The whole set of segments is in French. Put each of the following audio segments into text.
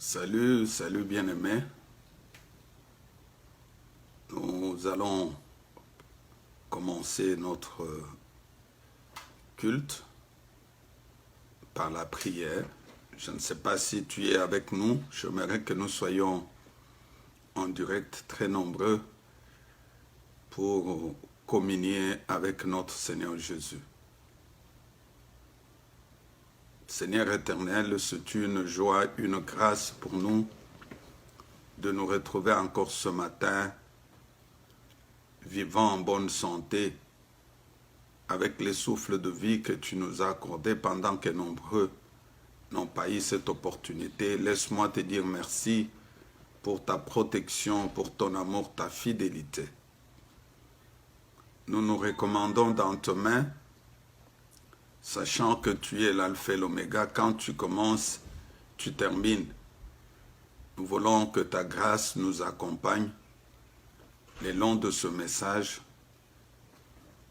Salut, salut bien-aimés. Nous allons commencer notre culte par la prière. Je ne sais pas si tu es avec nous. J'aimerais que nous soyons en direct très nombreux pour communier avec notre Seigneur Jésus. Seigneur éternel, c'est une joie, une grâce pour nous de nous retrouver encore ce matin, vivant en bonne santé, avec les souffles de vie que tu nous as accordés pendant que nombreux n'ont pas eu cette opportunité. Laisse-moi te dire merci pour ta protection, pour ton amour, ta fidélité. Nous nous recommandons dans tes mains, sachant que tu es l'alpha et l'oméga. Quand tu commences, tu termines. Nous voulons que ta grâce nous accompagne le long de ce message,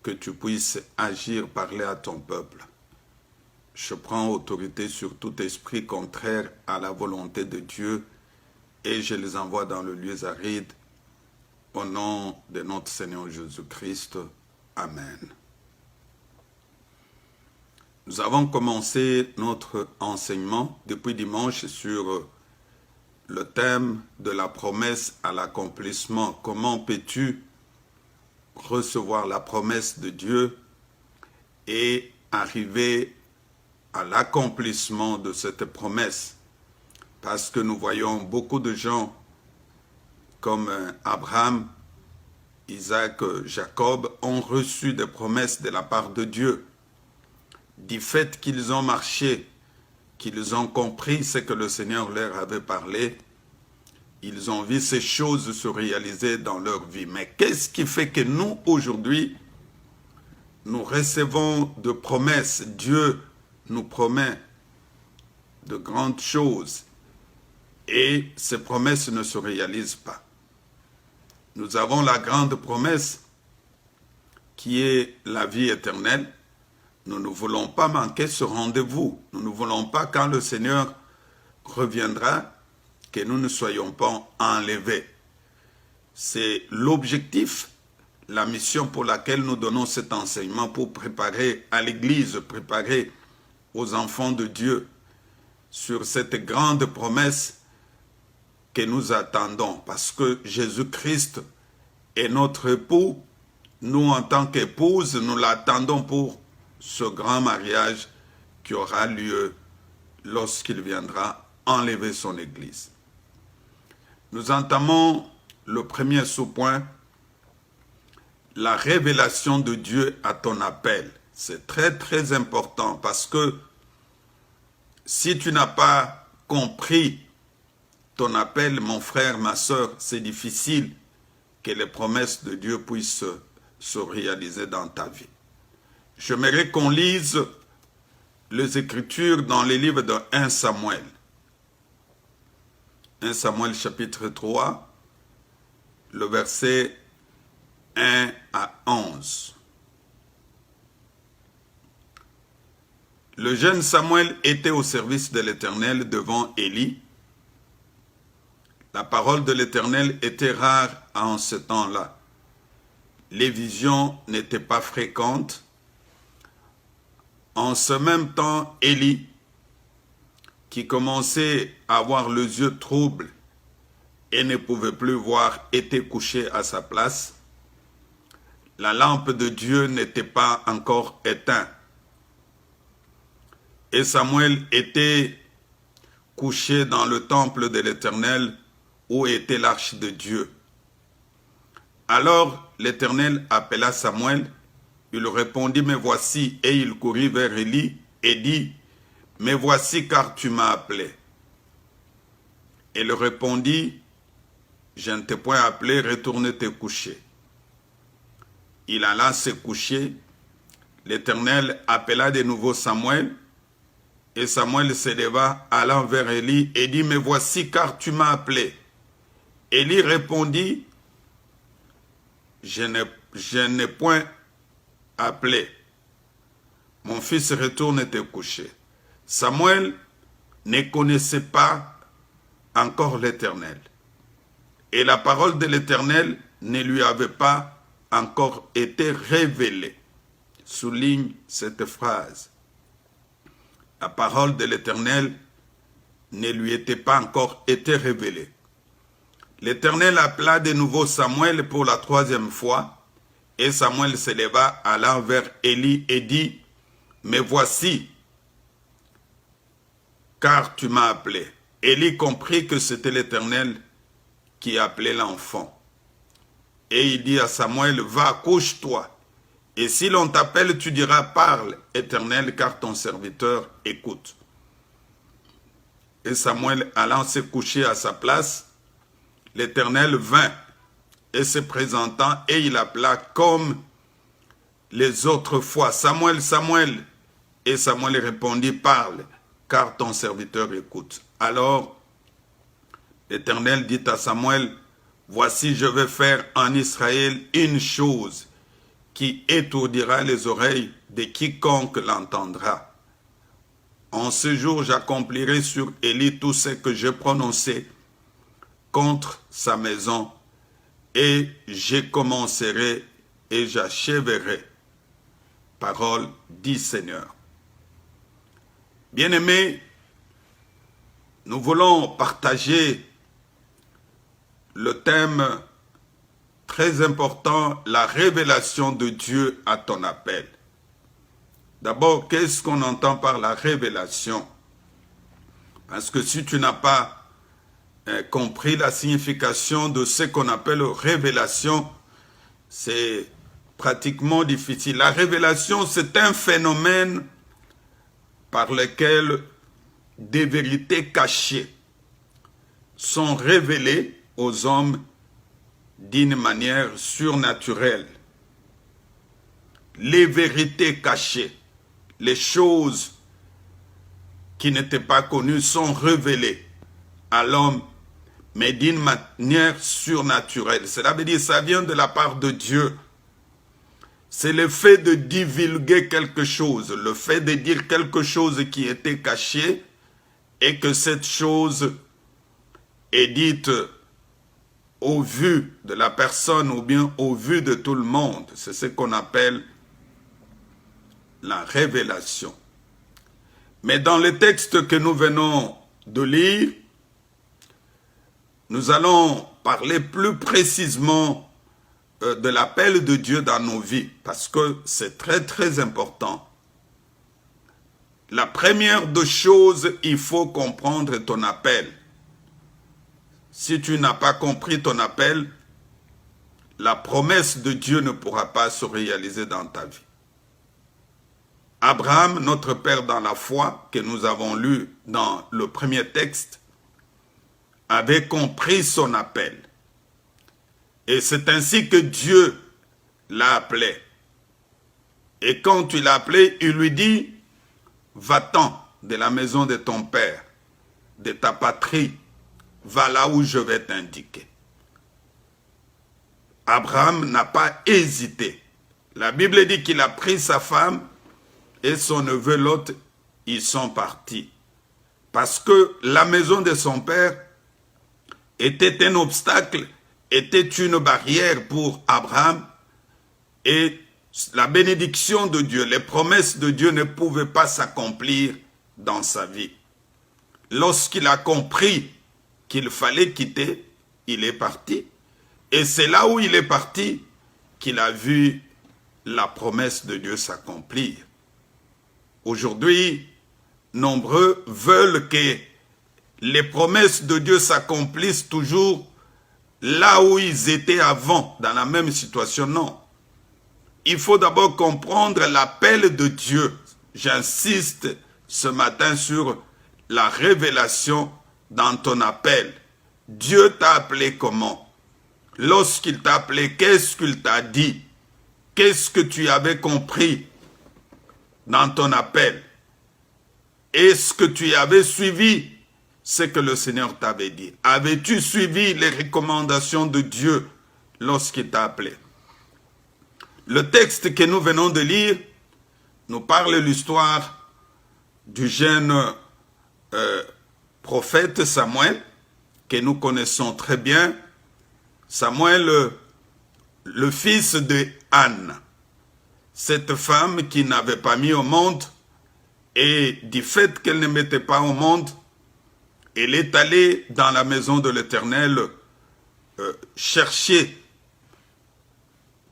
que tu puisses agir, parler à ton peuple. Je prends autorité sur tout esprit contraire à la volonté de Dieu et je les envoie dans le lieu aride au nom de notre Seigneur Jésus-Christ. Amen. Nous avons commencé notre enseignement depuis dimanche sur le thème de la promesse à l'accomplissement. Comment peux-tu recevoir la promesse de Dieu et arriver à l'accomplissement de cette promesse? Parce que nous voyons beaucoup de gens comme Abraham, Isaac, Jacob ont reçu des promesses de la part de Dieu. Du fait qu'ils ont marché, qu'ils ont compris ce que le Seigneur leur avait parlé, ils ont vu ces choses se réaliser dans leur vie. Mais qu'est-ce qui fait que nous, aujourd'hui, nous recevons de promesses? Dieu nous promet de grandes choses et ces promesses ne se réalisent pas. Nous avons la grande promesse qui est la vie éternelle. Nous ne voulons pas manquer ce rendez-vous. Nous ne voulons pas, quand le Seigneur reviendra, que nous ne soyons pas enlevés. C'est l'objectif, la mission pour laquelle nous donnons cet enseignement, pour préparer à l'Église, préparer aux enfants de Dieu sur cette grande promesse que nous attendons. Parce que Jésus-Christ est notre époux. Nous, en tant qu'épouse, nous l'attendons pour ce grand mariage qui aura lieu lorsqu'il viendra enlever son Église. Nous entamons le premier sous-point, la révélation de Dieu à ton appel. C'est très très important parce que si tu n'as pas compris ton appel, mon frère, ma soeur, c'est difficile que les promesses de Dieu puissent se réaliser dans ta vie. J'aimerais qu'on lise les Écritures dans les livres de 1 Samuel. 1 Samuel chapitre 3, le verset 1 à 11. Le jeune Samuel était au service de l'Éternel devant Élie. La parole de l'Éternel était rare en ce temps-là. Les visions n'étaient pas fréquentes. En ce même temps, Élie, qui commençait à avoir les yeux troubles et ne pouvait plus voir, était couché à sa place. La lampe de Dieu n'était pas encore éteinte. Et Samuel était couché dans le temple de l'Éternel où était l'arche de Dieu. Alors l'Éternel appela Samuel. Il répondit, me voici, et il courut vers Élie et dit, me voici car tu m'as appelé. Il répondit, je ne t'ai point appelé, retourne te coucher. Il alla se coucher. L'Éternel appela de nouveau Samuel, et Samuel se leva, allant vers Élie, et dit, me voici car tu m'as appelé. Élie répondit, je n'ai point appelé. Mon fils, retourne te coucher. Samuel ne connaissait pas encore l'Éternel. Et la parole de l'Éternel ne lui avait pas encore été révélée. Souligne cette phrase. La parole de l'Éternel ne lui était pas encore été révélée. L'Éternel appela de nouveau Samuel pour la troisième fois, et Samuel se leva, alla vers Élie et dit, « Mais voici, car tu m'as appelé. » Élie comprit que c'était l'Éternel qui appelait l'enfant. Et il dit à Samuel, « Va, couche-toi. Et si l'on t'appelle, tu diras, parle, Éternel, car ton serviteur écoute. » Et Samuel allant se coucher à sa place, l'Éternel vint et se présentant, et il appela comme les autres fois, « Samuel, Samuel. » Et Samuel répondit, « Parle, car ton serviteur écoute. » Alors, l'Éternel dit à Samuel, « Voici, je vais faire en Israël une chose qui étourdira les oreilles de quiconque l'entendra. En ce jour, j'accomplirai sur Élie tout ce que j'ai prononcé contre sa maison, et je commencerai et j'achèverai. Parole dit Seigneur. » Bien-aimés, nous voulons partager le thème très important, la révélation de Dieu à ton appel. D'abord, qu'est-ce qu'on entend par la révélation? Parce que si tu n'as pas compris la signification de ce qu'on appelle révélation, c'est pratiquement difficile. La révélation, c'est un phénomène par lequel des vérités cachées sont révélées aux hommes d'une manière surnaturelle. Les vérités cachées, les choses qui n'étaient pas connues sont révélées à l'homme, mais d'une manière surnaturelle. Cela veut dire que ça vient de la part de Dieu. C'est le fait de divulguer quelque chose, le fait de dire quelque chose qui était caché et que cette chose est dite au vu de la personne ou bien au vu de tout le monde. C'est ce qu'on appelle la révélation. Mais dans le texte que nous venons de lire, nous allons parler plus précisément de l'appel de Dieu dans nos vies, parce que c'est très très important. La première des choses, il faut comprendre ton appel. Si tu n'as pas compris ton appel, la promesse de Dieu ne pourra pas se réaliser dans ta vie. Abraham, notre père dans la foi, que nous avons lu dans le premier texte, avait compris son appel. Et c'est ainsi que Dieu l'a appelé. Et quand il l'a appelé, il lui dit, « Va-t'en de la maison de ton père, de ta patrie, va là où je vais t'indiquer. » Abraham n'a pas hésité. La Bible dit qu'il a pris sa femme et son neveu Lot, ils sont partis. Parce que la maison de son père était un obstacle, était une barrière pour Abraham, et la bénédiction de Dieu, les promesses de Dieu ne pouvaient pas s'accomplir dans sa vie. Lorsqu'il a compris qu'il fallait quitter, il est parti. Et c'est là où il est parti qu'il a vu la promesse de Dieu s'accomplir. Aujourd'hui, nombreux veulent que les promesses de Dieu s'accomplissent toujours là où ils étaient avant, dans la même situation. Non. Il faut d'abord comprendre l'appel de Dieu. J'insiste ce matin sur la révélation dans ton appel. Dieu t'a appelé comment? Lorsqu'il t'a appelé, qu'est-ce qu'il t'a dit? Qu'est-ce que tu avais compris dans ton appel? Est-ce que tu avais suivi ce que le Seigneur t'avait dit? Avais-tu suivi les recommandations de Dieu lorsqu'il t'a appelé? Le texte que nous venons de lire nous parle de l'histoire du jeune prophète Samuel que nous connaissons très bien, Samuel, le fils de Anne, cette femme qui n'avait pas mis au monde, et du fait qu'elle ne mettait pas au monde, elle est allée dans la maison de l'Éternel chercher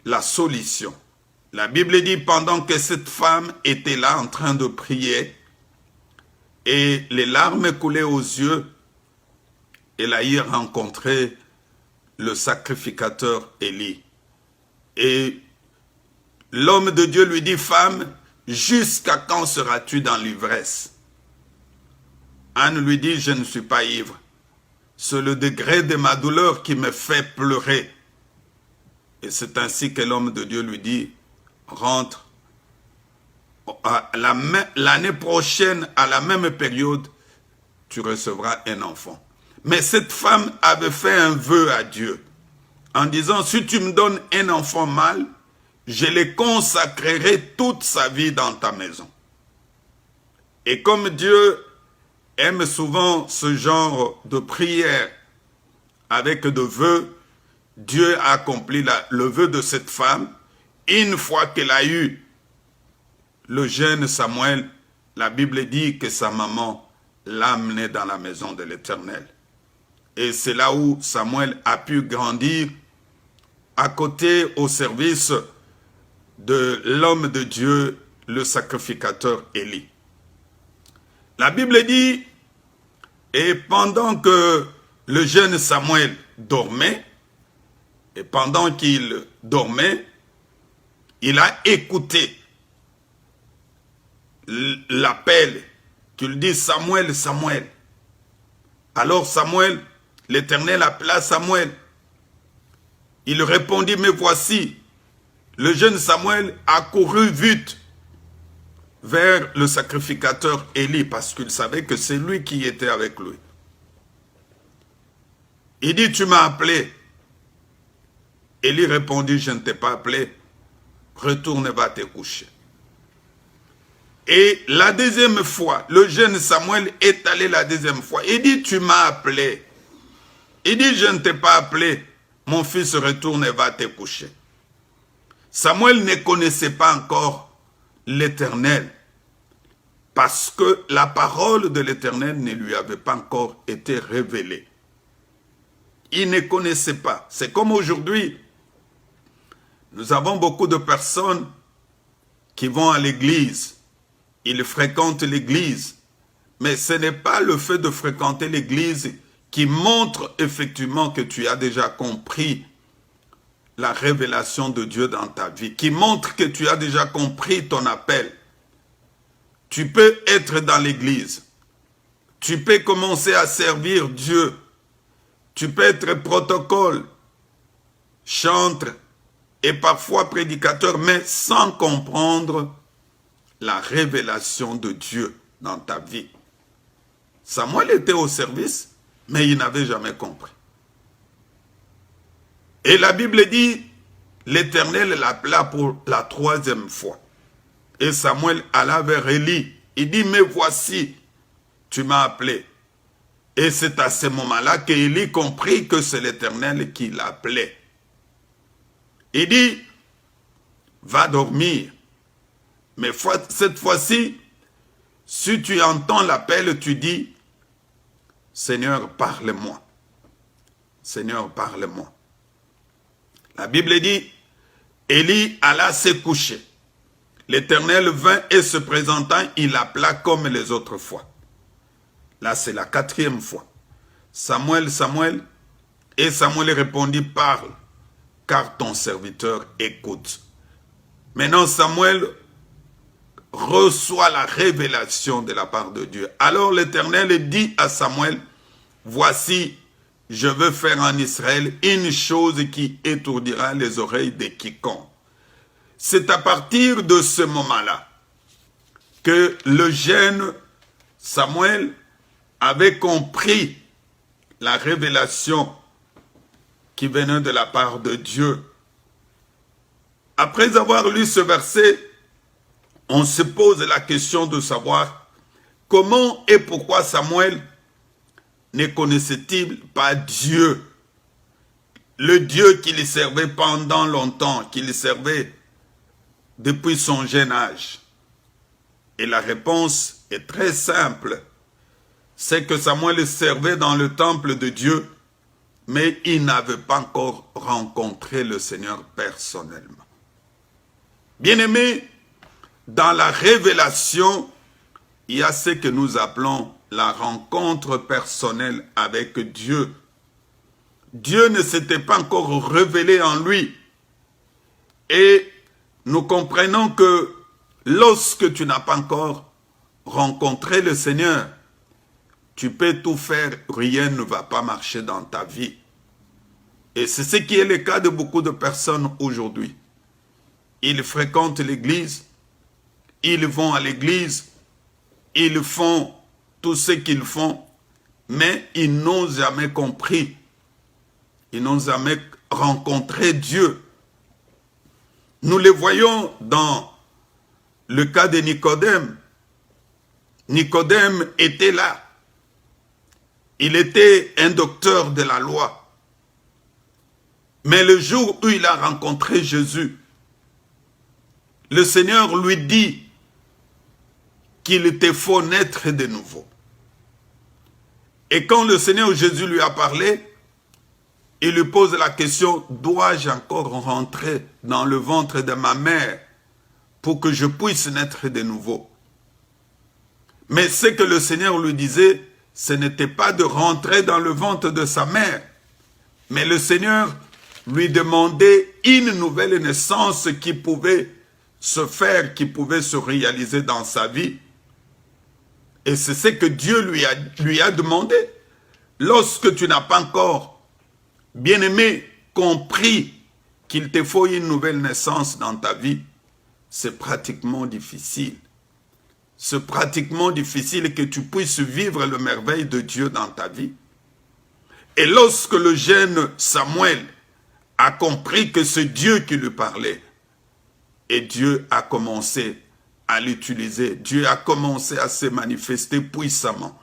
la solution. La Bible dit, pendant que cette femme était là en train de prier, et les larmes coulaient aux yeux, elle a y rencontré le sacrificateur Élie. Et l'homme de Dieu lui dit, femme, jusqu'à quand seras-tu dans l'ivresse? Anne lui dit, je ne suis pas ivre. C'est le degré de ma douleur qui me fait pleurer. Et c'est ainsi que l'homme de Dieu lui dit, rentre. L'année prochaine, à la même période, tu recevras un enfant. Mais cette femme avait fait un vœu à Dieu, en disant, si tu me donnes un enfant mâle, je le consacrerai toute sa vie dans ta maison. Et comme Dieu aime souvent ce genre de prière avec de vœux, Dieu a accompli le vœu de cette femme. Une fois qu'elle a eu le jeune Samuel, la Bible dit que sa maman l'a amené dans la maison de l'Éternel. Et c'est là où Samuel a pu grandir à côté, au service de l'homme de Dieu, le sacrificateur Élie. La Bible dit, et pendant que le jeune Samuel dormait, et pendant qu'il dormait, il a écouté l'appel qu'il dit, Samuel, Samuel. Alors Samuel, l'Éternel appela Samuel. Il répondit, me voici. Le jeune Samuel a couru vite vers le sacrificateur Élie parce qu'il savait que c'est lui qui était avec lui. Il dit, tu m'as appelé. Élie répondit, je ne t'ai pas appelé. Retourne, va te coucher. Et la deuxième fois, le jeune Samuel est allé la deuxième fois. Il dit, tu m'as appelé. Il dit, je ne t'ai pas appelé. Mon fils, retourne et va te coucher. Samuel ne connaissait pas encore l'Éternel parce que la parole de l'Éternel ne lui avait pas encore été révélée. Il ne connaissait pas. C'est comme aujourd'hui, nous avons beaucoup de personnes qui vont à l'église. Ils fréquentent l'église. Mais ce n'est pas le fait de fréquenter l'église qui montre effectivement que tu as déjà compris la révélation de Dieu dans ta vie, qui montre que tu as déjà compris ton appel. Tu peux être dans l'église. Tu peux commencer à servir Dieu. Tu peux être protocole, chantre et parfois prédicateur, mais sans comprendre la révélation de Dieu dans ta vie. Samuel était au service, mais il n'avait jamais compris. Et la Bible dit, l'Éternel l'appela pour la troisième fois. Et Samuel alla vers Élie. Il dit, mais voici, tu m'as appelé. Et c'est à ce moment-là qu'Élie comprit que c'est l'Éternel qui l'appelait. Il dit, va dormir. Mais cette fois-ci, si tu entends l'appel, tu dis, Seigneur, parle-moi. Seigneur, parle-moi. La Bible dit, Élie alla se coucher. L'Éternel vint et se présentant, il l'appela comme les autres fois. Là, c'est la quatrième fois. Samuel, Samuel. Et Samuel répondit, parle, car ton serviteur écoute. Maintenant, Samuel reçoit la révélation de la part de Dieu. Alors l'Éternel dit à Samuel, voici, je veux faire en Israël une chose qui étourdira les oreilles de quiconque. C'est à partir de ce moment-là que le jeune Samuel avait compris la révélation qui venait de la part de Dieu. Après avoir lu ce verset, on se pose la question de savoir comment et pourquoi Samuel ne connaissait-il pas Dieu? Le Dieu qu'il servait pendant longtemps, qu'il servait depuis son jeune âge. Et la réponse est très simple. C'est que Samuel servait dans le temple de Dieu, mais il n'avait pas encore rencontré le Seigneur personnellement. Bien-aimés, dans la révélation, il y a ce que nous appelons la rencontre personnelle avec Dieu. Dieu ne s'était pas encore révélé en lui. Et nous comprenons que lorsque tu n'as pas encore rencontré le Seigneur, tu peux tout faire, rien ne va pas marcher dans ta vie. Et c'est ce qui est le cas de beaucoup de personnes aujourd'hui. Ils fréquentent l'église, ils vont à l'église, ils font tout ce qu'ils font, mais ils n'ont jamais compris. Ils n'ont jamais rencontré Dieu. Nous le voyons dans le cas de Nicodème. Nicodème était là. Il était un docteur de la loi. Mais le jour où il a rencontré Jésus, le Seigneur lui dit qu'il était faut naître de nouveau. Et quand le Seigneur Jésus lui a parlé, il lui pose la question, dois-je encore rentrer dans le ventre de ma mère pour que je puisse naître de nouveau? Mais ce que le Seigneur lui disait, ce n'était pas de rentrer dans le ventre de sa mère, mais le Seigneur lui demandait une nouvelle naissance qui pouvait se faire, qui pouvait se réaliser dans sa vie. Et c'est ce que Dieu lui a demandé. Lorsque tu n'as pas encore, bien-aimé, compris qu'il te faut une nouvelle naissance dans ta vie, c'est pratiquement difficile. C'est pratiquement difficile que tu puisses vivre le merveille de Dieu dans ta vie. Et lorsque le jeune Samuel a compris que c'est Dieu qui lui parlait, et Dieu a commencé à l'utiliser, Dieu a commencé à se manifester puissamment.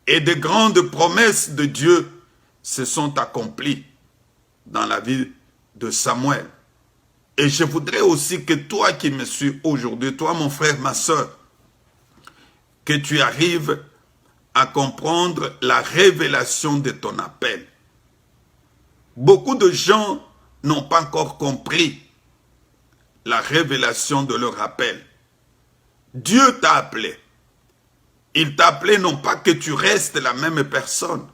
Et de grandes promesses de Dieu se sont accomplies dans la vie de Samuel. Et je voudrais aussi que toi qui me suis aujourd'hui, toi mon frère, ma soeur, que tu arrives à comprendre la révélation de ton appel. Beaucoup de gens n'ont pas encore compris la révélation de leur appel. Dieu t'a appelé. Il t'a appelé non pas que tu restes la même personne.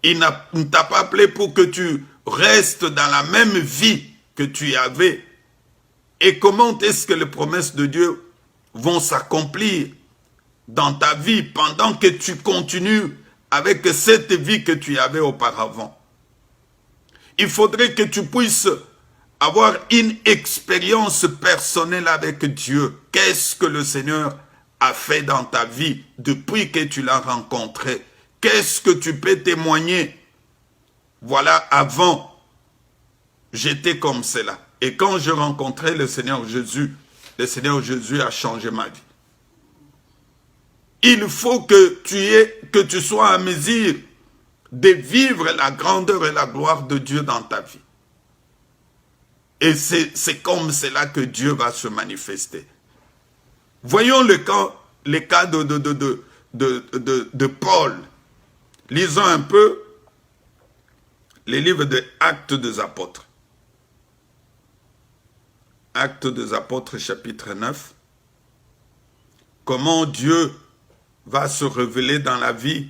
Il ne t'a pas appelé pour que tu restes dans la même vie que tu avais. Et comment est-ce que les promesses de Dieu vont s'accomplir dans ta vie pendant que tu continues avec cette vie que tu avais auparavant? Il faudrait que tu puisses avoir une expérience personnelle avec Dieu. Qu'est-ce que le Seigneur a fait dans ta vie depuis que tu l'as rencontré? Qu'est-ce que tu peux témoigner? Voilà, avant, j'étais comme cela. Et quand je rencontrais le Seigneur Jésus a changé ma vie. Il faut que tu sois à mesure de vivre la grandeur et la gloire de Dieu dans ta vie. Et c'est comme cela que Dieu va se manifester. Voyons le cas de Paul. Lisons un peu les livres des Actes des Apôtres. Actes des Apôtres, chapitre 9. Comment Dieu va se révéler dans la vie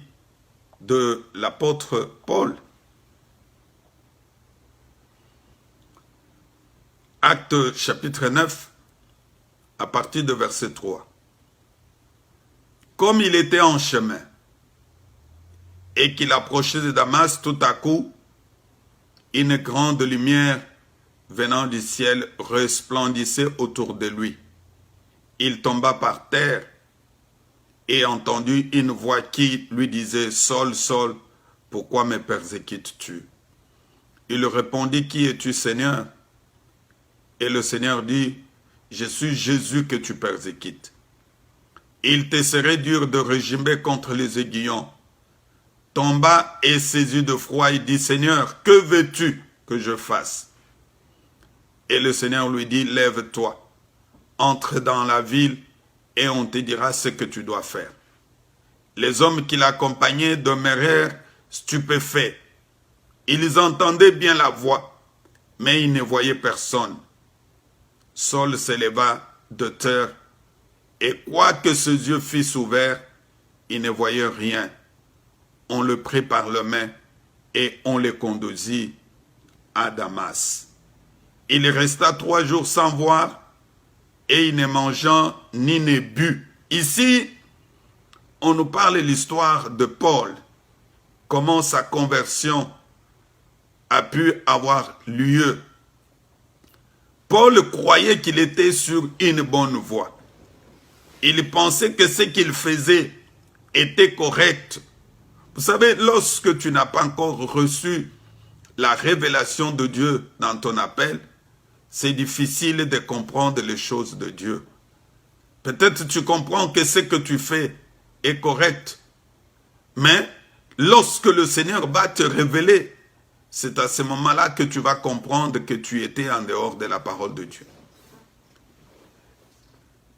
de l'apôtre Paul. Actes chapitre 9, à partir de verset 3. Comme il était en chemin et qu'il approchait de Damas, tout à coup, une grande lumière venant du ciel resplendissait autour de lui. Il tomba par terre et entendit une voix qui lui disait « Saul, Saul, pourquoi me persécutes-tu » Il répondit « Qui es-tu, Seigneur » Et le Seigneur dit « Je suis Jésus que tu persécutes. Il te serait dur de régimer contre les aiguillons. tomba et saisi de froid, il dit, Seigneur, que veux-tu que je fasse? Et le Seigneur lui dit, lève-toi, entre dans la ville et on te dira ce que tu dois faire. Les hommes qui l'accompagnaient demeurèrent stupéfaits. Ils entendaient bien la voix, mais ils ne voyaient personne. Saul s'éleva de terre, et quoique ses yeux fussent ouverts, il ne voyait rien. On le prit par la main et on le conduisit à Damas. Il resta 3 jours sans voir et il ne mangeant ni ne but. Ici, on nous parle de l'histoire de Paul, comment sa conversion a pu avoir lieu. Paul croyait qu'il était sur une bonne voie. Il pensait que ce qu'il faisait était correct. Vous savez, lorsque tu n'as pas encore reçu la révélation de Dieu dans ton appel, c'est difficile de comprendre les choses de Dieu. Peut-être tu comprends que ce que tu fais est correct, mais lorsque le Seigneur va te révéler, c'est à ce moment-là que tu vas comprendre que tu étais en dehors de la parole de Dieu.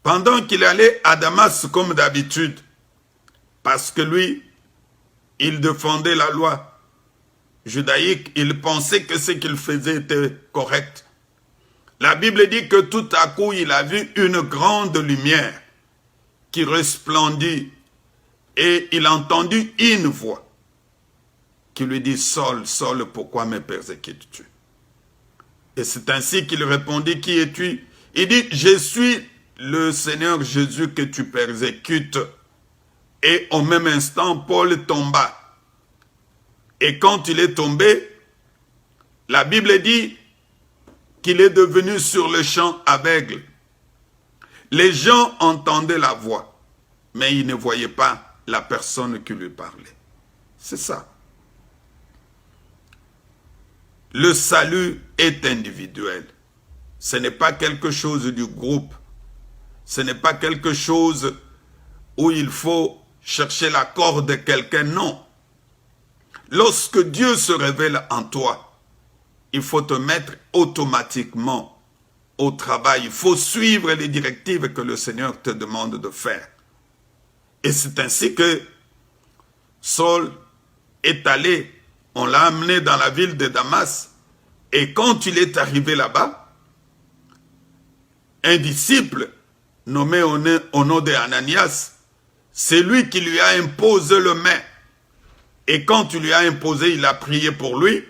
Pendant qu'il allait à Damas comme d'habitude, parce que lui, il défendait la loi judaïque, il pensait que ce qu'il faisait était correct. La Bible dit que tout à coup, il a vu une grande lumière qui resplendit et il a entendu une voix qui lui dit, Saul, Saul, pourquoi me persécutes-tu? Et c'est ainsi qu'il répondit, qui es-tu? Il dit, je suis le Seigneur Jésus que tu persécutes. Et au même instant, Paul tomba. Et quand il est tombé, la Bible dit qu'il est devenu sur le champ aveugle. Les gens entendaient la voix, mais ils ne voyaient pas la personne qui lui parlait. C'est ça. Le salut est individuel. Ce n'est pas quelque chose du groupe. Ce n'est pas quelque chose où il faut chercher l'accord de quelqu'un, non. Lorsque Dieu se révèle en toi, il faut te mettre automatiquement au travail. Il faut suivre les directives que le Seigneur te demande de faire. Et c'est ainsi que Saul est allé, on l'a amené dans la ville de Damas, et quand il est arrivé là-bas, un disciple nommé au nom de Ananias, c'est lui qui lui a imposé le main. Et quand il lui a imposé, il a prié pour lui,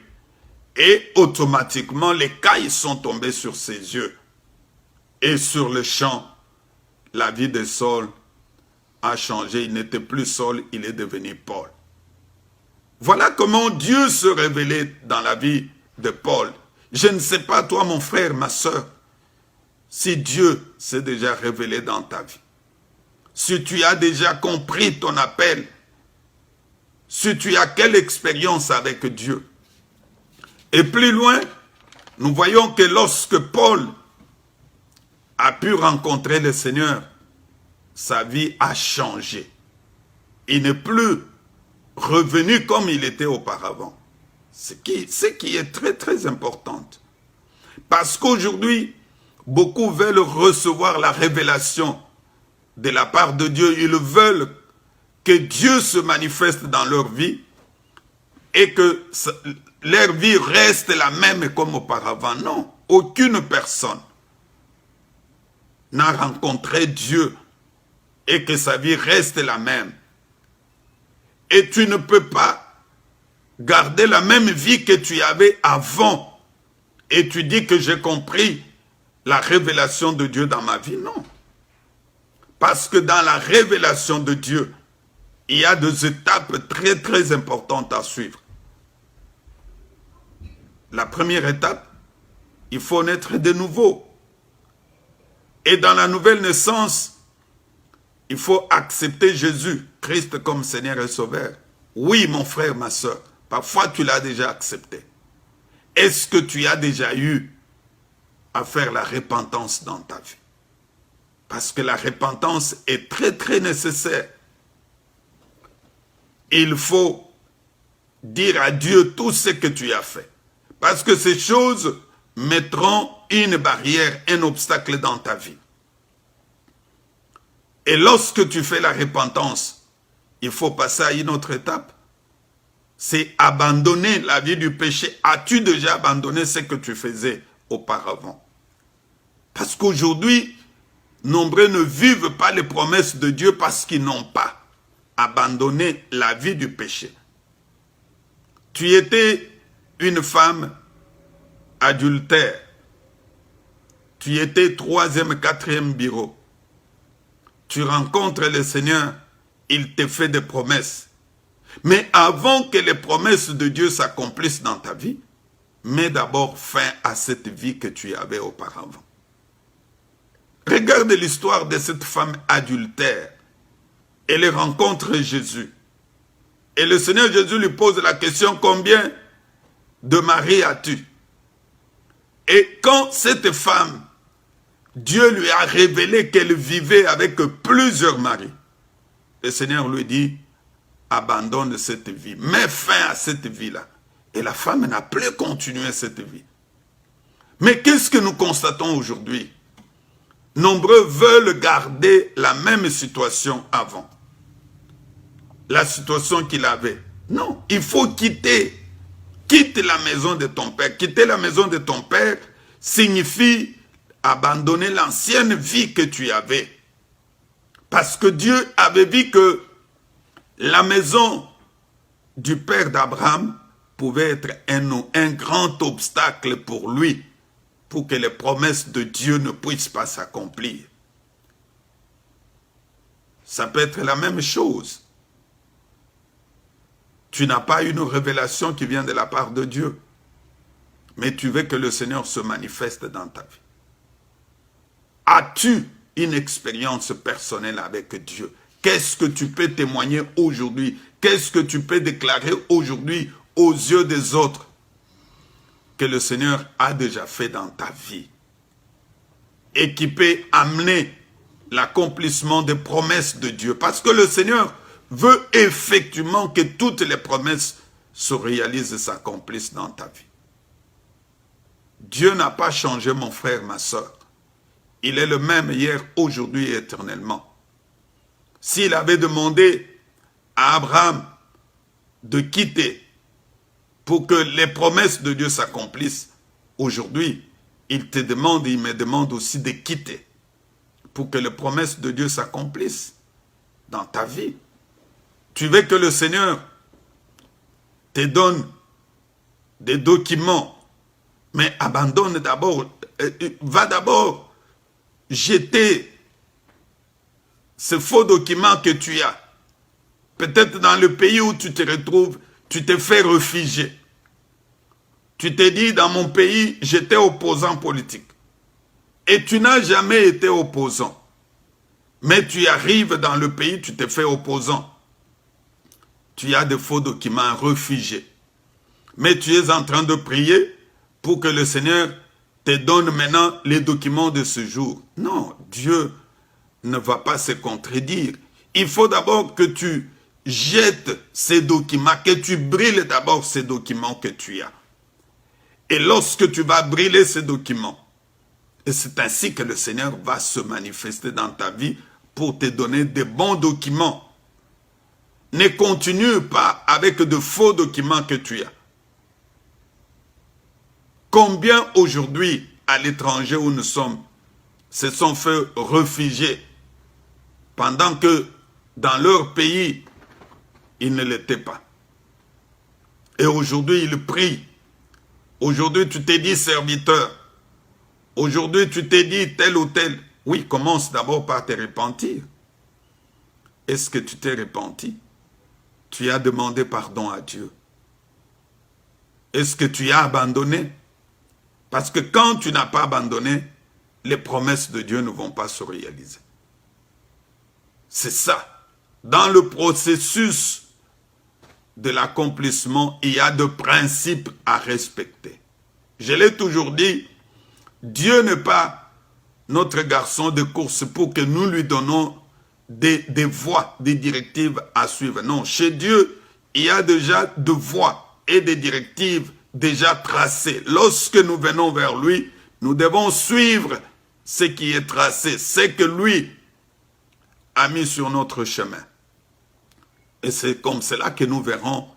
et automatiquement les cailles sont tombées sur ses yeux. Et sur le champ, la vie de Saul a changé. Il n'était plus Saul, il est devenu Paul. Voilà comment Dieu se révélait dans la vie de Paul. Je ne sais pas, toi, mon frère, ma soeur, si Dieu s'est déjà révélé dans ta vie. Si tu as déjà compris ton appel. Si tu as quelle expérience avec Dieu. Et plus loin, nous voyons que lorsque Paul a pu rencontrer le Seigneur, sa vie a changé. Il n'est plus revenu comme il était auparavant. Ce qui est très très important. Parce qu'aujourd'hui, beaucoup veulent recevoir la révélation de la part de Dieu. Ils veulent que Dieu se manifeste dans leur vie et que leur vie reste la même comme auparavant. Non, aucune personne n'a rencontré Dieu et que sa vie reste la même. Et tu ne peux pas garder la même vie que tu avais avant. Et tu dis que j'ai compris la révélation de Dieu dans ma vie. Non. Parce que dans la révélation de Dieu, il y a des étapes très très importantes à suivre. La première étape, il faut naître de nouveau. Et dans la nouvelle naissance, il faut accepter Jésus, Christ comme Seigneur et Sauveur. Oui, mon frère, ma soeur, parfois tu l'as déjà accepté. Est-ce que tu as déjà eu à faire la repentance dans ta vie? Parce que la repentance est très très nécessaire. Il faut dire à Dieu tout ce que tu as fait. Parce que ces choses mettront une barrière, un obstacle dans ta vie. Et lorsque tu fais la repentance, il faut passer à une autre étape. C'est abandonner la vie du péché. As-tu déjà abandonné ce que tu faisais auparavant? Parce qu'aujourd'hui, nombreux ne vivent pas les promesses de Dieu parce qu'ils n'ont pas abandonné la vie du péché. Tu étais une femme adultère. Tu étais 3e, 4e bureau. Tu rencontres le Seigneur, il te fait des promesses. Mais avant que les promesses de Dieu s'accomplissent dans ta vie, mets d'abord fin à cette vie que tu avais auparavant. Regarde l'histoire de cette femme adultère. Elle rencontre Jésus. Et le Seigneur Jésus lui pose la question, combien de maris as-tu? Et quand cette femme, Dieu lui a révélé qu'elle vivait avec plusieurs maris, le Seigneur lui dit, abandonne cette vie, mets fin à cette vie-là. Et la femme n'a plus continué cette vie. Mais qu'est-ce que nous constatons aujourd'hui? Nombreux veulent garder la même situation avant. La situation qu'il avait. Non, il faut quitter. Quitte la maison de ton père. Quitter la maison de ton père signifie abandonner l'ancienne vie que tu avais. Parce que Dieu avait vu que la maison du père d'Abraham pouvait être un grand obstacle pour lui, pour que les promesses de Dieu ne puissent pas s'accomplir. Ça peut être la même chose. Tu n'as pas une révélation qui vient de la part de Dieu, mais tu veux que le Seigneur se manifeste dans ta vie. As-tu une expérience personnelle avec Dieu? Qu'est-ce que tu peux témoigner aujourd'hui? Qu'est-ce que tu peux déclarer aujourd'hui aux yeux des autres que le Seigneur a déjà fait dans ta vie et qui peut amener l'accomplissement des promesses de Dieu? Parce que le Seigneur veut effectivement que toutes les promesses se réalisent et s'accomplissent dans ta vie. Dieu n'a pas changé, mon frère, ma soeur. Il est le même hier, aujourd'hui et éternellement. S'il avait demandé à Abraham de quitter pour que les promesses de Dieu s'accomplissent, aujourd'hui, il te demande et il me demande aussi de quitter pour que les promesses de Dieu s'accomplissent dans ta vie. Tu veux que le Seigneur te donne des documents, mais abandonne d'abord, va d'abord jeter ce faux document que tu as. Peut-être dans le pays où tu te retrouves, tu te fais réfugier. Tu te dis, dans mon pays, j'étais opposant politique. Et tu n'as jamais été opposant. Mais tu arrives dans le pays, tu te fais opposant. Tu as des faux documents, réfugiés. Mais tu es en train de prier pour que le Seigneur te donne maintenant les documents de ce jour. Non, Dieu ne va pas se contredire. Il faut d'abord que tu jettes ces documents, que tu brûles d'abord ces documents que tu as. Et lorsque tu vas brûler ces documents, et c'est ainsi que le Seigneur va se manifester dans ta vie pour te donner des bons documents. Ne continue pas avec de faux documents que tu as. Combien aujourd'hui, à l'étranger où nous sommes, se sont fait réfugiés pendant que dans leur pays, ils ne l'étaient pas. Et aujourd'hui, ils prient. Aujourd'hui, tu t'es dit serviteur. Aujourd'hui, tu t'es dit tel ou tel. Oui, commence d'abord par te repentir. Est-ce que tu t'es repenti? Tu as demandé pardon à Dieu. Est-ce que tu as abandonné? Parce que quand tu n'as pas abandonné, les promesses de Dieu ne vont pas se réaliser. C'est ça. Dans le processus de l'accomplissement, il y a des principes à respecter. Je l'ai toujours dit, Dieu n'est pas notre garçon de course pour que nous lui donnons des voies, des directives à suivre. Non, chez Dieu, il y a déjà de voies et des directives déjà tracées. Lorsque nous venons vers lui, nous devons suivre ce qui est tracé, ce que lui a mis sur notre chemin. Et c'est comme cela que nous verrons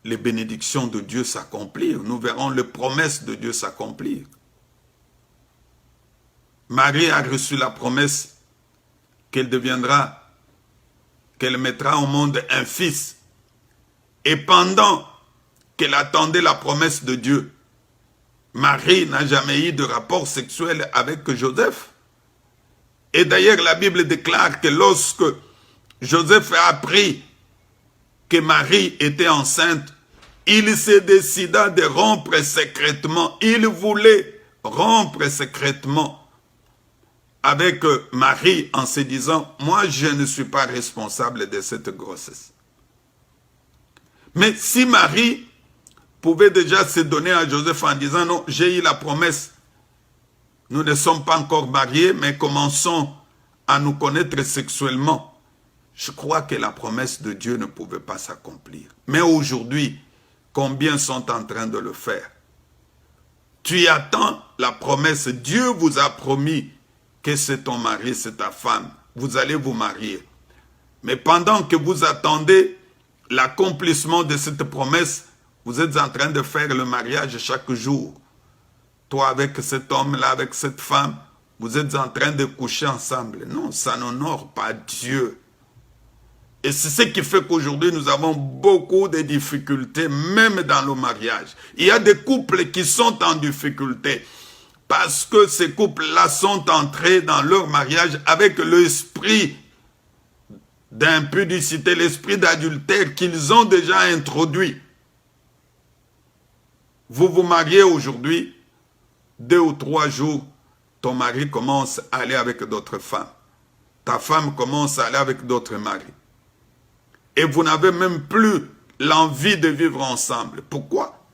les bénédictions de Dieu s'accomplir. Nous verrons les promesses de Dieu s'accomplir. Marie a reçu la promesse qu'elle deviendra, qu'elle mettra au monde un fils. Et pendant qu'elle attendait la promesse de Dieu, Marie n'a jamais eu de rapport sexuel avec Joseph. Et d'ailleurs, la Bible déclare que lorsque Joseph a appris que Marie était enceinte, il se décida de rompre secrètement. Il voulait rompre secrètement avec Marie en se disant, moi je ne suis pas responsable de cette grossesse. Mais si Marie pouvait déjà se donner à Joseph en disant, non, j'ai eu la promesse, nous ne sommes pas encore mariés, mais commençons à nous connaître sexuellement. Je crois que la promesse de Dieu ne pouvait pas s'accomplir. Mais aujourd'hui, combien sont en train de le faire? Tu y attends la promesse. Dieu vous a promis que c'est ton mari, c'est ta femme. Vous allez vous marier. Mais pendant que vous attendez l'accomplissement de cette promesse, vous êtes en train de faire le mariage chaque jour. Toi avec cet homme-là, avec cette femme, vous êtes en train de coucher ensemble. Non, ça n'honore pas Dieu. Et c'est ce qui fait qu'aujourd'hui, nous avons beaucoup de difficultés, même dans le mariage. Il y a des couples qui sont en difficulté parce que ces couples-là sont entrés dans leur mariage avec l'esprit d'impudicité, l'esprit d'adultère qu'ils ont déjà introduit. Vous vous mariez aujourd'hui, 2 ou 3 jours, ton mari commence à aller avec d'autres femmes. Ta femme commence à aller avec d'autres maris. Et vous n'avez même plus l'envie de vivre ensemble. Pourquoi?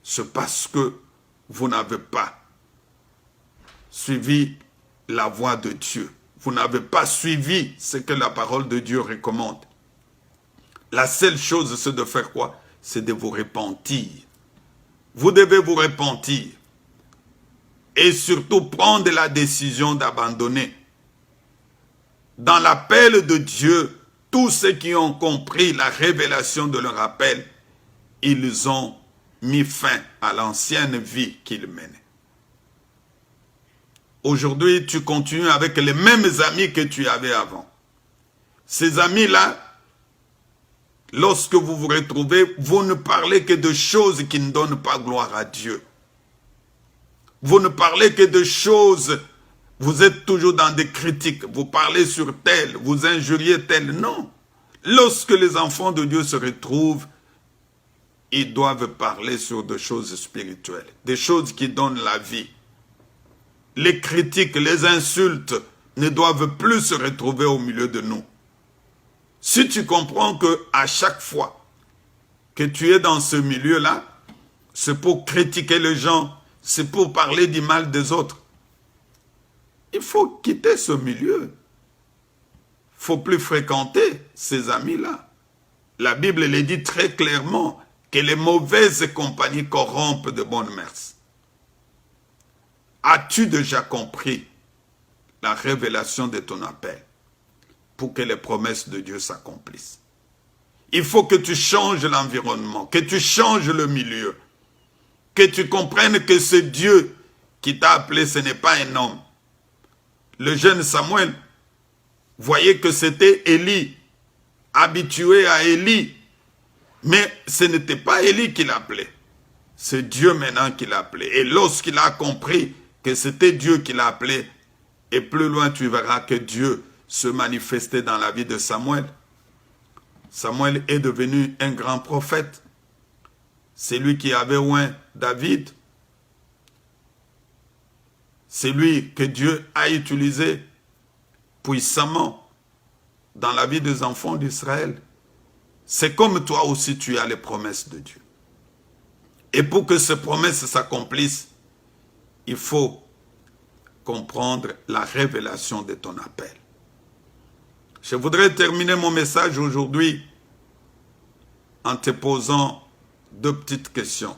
C'est parce que vous n'avez pas suivi la voie de Dieu. Vous n'avez pas suivi ce que la parole de Dieu recommande. La seule chose, c'est de faire quoi? C'est de vous repentir. Vous devez vous repentir. Et surtout prendre la décision d'abandonner. Dans l'appel de Dieu, tous ceux qui ont compris la révélation de leur appel, ils ont mis fin à l'ancienne vie qu'ils menaient. Aujourd'hui, tu continues avec les mêmes amis que tu avais avant. Ces amis-là, lorsque vous vous retrouvez, vous ne parlez que de choses qui ne donnent pas gloire à Dieu. Vous ne parlez que de choses, vous êtes toujours dans des critiques, vous parlez sur tel, vous injuriez tel. Non. Lorsque les enfants de Dieu se retrouvent, ils doivent parler sur des choses spirituelles, des choses qui donnent la vie. Les critiques, les insultes ne doivent plus se retrouver au milieu de nous. Si tu comprends qu'à chaque fois que tu es dans ce milieu-là, c'est pour critiquer les gens, c'est pour parler du mal des autres. Il faut quitter ce milieu. Il ne faut plus fréquenter ces amis-là. La Bible le dit très clairement que les mauvaises compagnies corrompent de bonnes mœurs. As-tu déjà compris la révélation de ton appel pour que les promesses de Dieu s'accomplissent? Il faut que tu changes l'environnement, que tu changes le milieu, que tu comprennes que c'est Dieu qui t'a appelé, ce n'est pas un homme. Le jeune Samuel voyait que c'était Élie, habitué à Élie, mais ce n'était pas Élie qui l'appelait, c'est Dieu maintenant qui l'appelait. Et lorsqu'il a compris que c'était Dieu qui l'a appelé, et plus loin tu verras que Dieu se manifestait dans la vie de Samuel. Samuel est devenu un grand prophète. C'est lui qui avait oint David. C'est lui que Dieu a utilisé puissamment dans la vie des enfants d'Israël. C'est comme toi aussi tu as les promesses de Dieu. Et pour que ces promesses s'accomplissent, il faut comprendre la révélation de ton appel. Je voudrais terminer mon message aujourd'hui en te posant deux petites questions.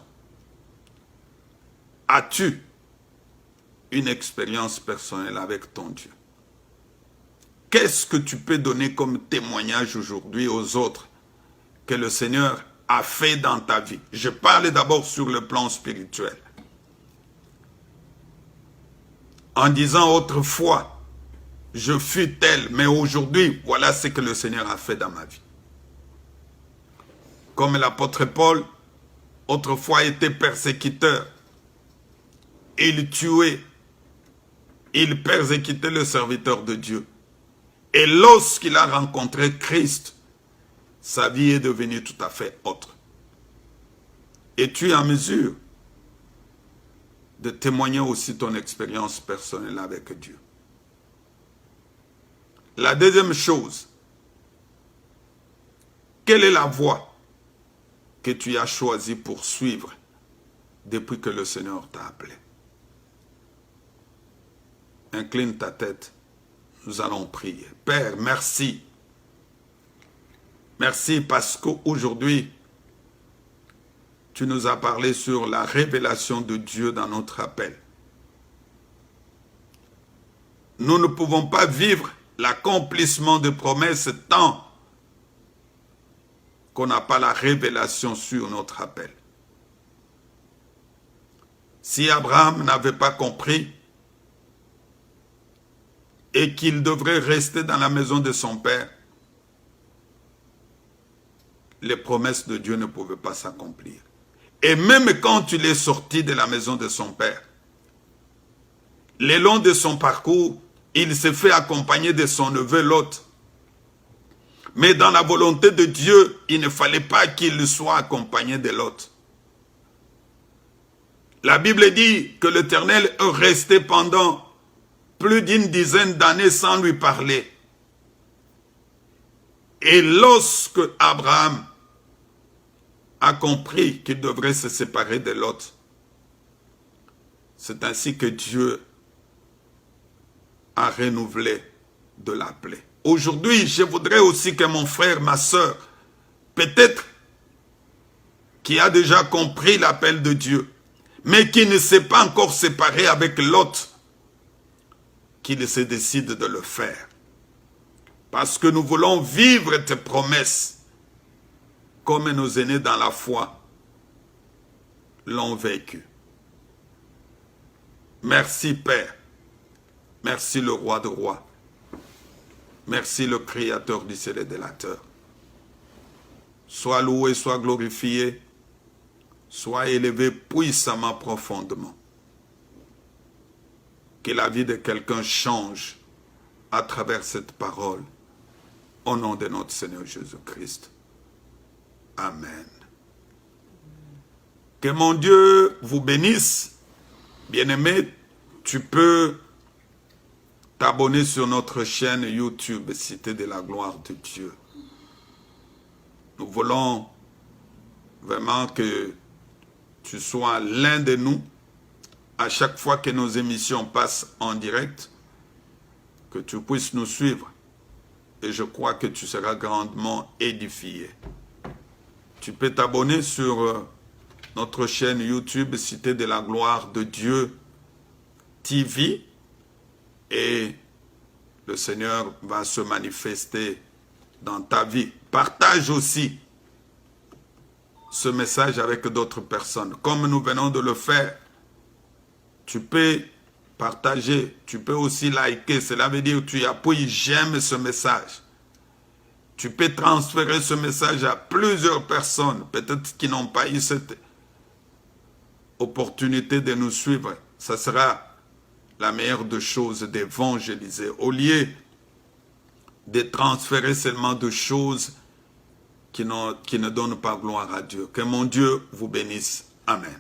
As-tu une expérience personnelle avec ton Dieu? Qu'est-ce que tu peux donner comme témoignage aujourd'hui aux autres que le Seigneur a fait dans ta vie? Je parle d'abord sur le plan spirituel. En disant autrefois, je fus tel, mais aujourd'hui, voilà ce que le Seigneur a fait dans ma vie. Comme l'apôtre Paul, autrefois était persécuteur. Il tuait, il persécutait le serviteur de Dieu. Et lorsqu'il a rencontré Christ, sa vie est devenue tout à fait autre. Et tu es en mesure de témoigner aussi ton expérience personnelle avec Dieu. La deuxième chose, quelle est la voie que tu as choisie pour suivre depuis que le Seigneur t'a appelé? Incline ta tête, nous allons prier. Père, merci. Merci parce qu'aujourd'hui, tu nous as parlé sur la révélation de Dieu dans notre appel. Nous ne pouvons pas vivre l'accomplissement de promesses tant qu'on n'a pas la révélation sur notre appel. Si Abraham n'avait pas compris et qu'il devrait rester dans la maison de son père, les promesses de Dieu ne pouvaient pas s'accomplir. Et même quand il est sorti de la maison de son père, le long de son parcours, il s'est fait accompagner de son neveu Lot. Mais dans la volonté de Dieu, il ne fallait pas qu'il soit accompagné de Lot. La Bible dit que l'Éternel est resté pendant plus d'une dizaine d'années sans lui parler. Et lorsque Abraham a compris qu'il devrait se séparer de Lot, c'est ainsi que Dieu a renouvelé de l'appeler. Aujourd'hui, je voudrais aussi que mon frère, ma soeur, peut-être qui a déjà compris l'appel de Dieu, mais qui ne s'est pas encore séparé avec Lot, qu'il se décide de le faire. Parce que nous voulons vivre tes promesses comme nos aînés dans la foi l'ont vécu. Merci Père. Merci le roi de rois. Merci le créateur du ciel et de la terre. Sois loué, sois glorifié, sois élevé puissamment profondément. Que la vie de quelqu'un change à travers cette parole. Au nom de notre Seigneur Jésus-Christ. Amen. Que mon Dieu vous bénisse. Bien-aimé, tu peux t'abonner sur notre chaîne YouTube, Cité de la gloire de Dieu. Nous voulons vraiment que tu sois l'un de nous à chaque fois que nos émissions passent en direct, que tu puisses nous suivre. Et je crois que tu seras grandement édifié. Tu peux t'abonner sur notre chaîne YouTube Cité de la gloire de Dieu TV et le Seigneur va se manifester dans ta vie. Partage aussi ce message avec d'autres personnes. Comme nous venons de le faire, tu peux partager, tu peux aussi liker. Cela veut dire que tu appuies j'aime ce message. Tu peux transférer ce message à plusieurs personnes, peut-être qui n'ont pas eu cette opportunité de nous suivre. Ça sera la meilleure des choses d'évangéliser. Au lieu de transférer seulement de choses qui ne donnent pas gloire à Dieu. Que mon Dieu vous bénisse. Amen.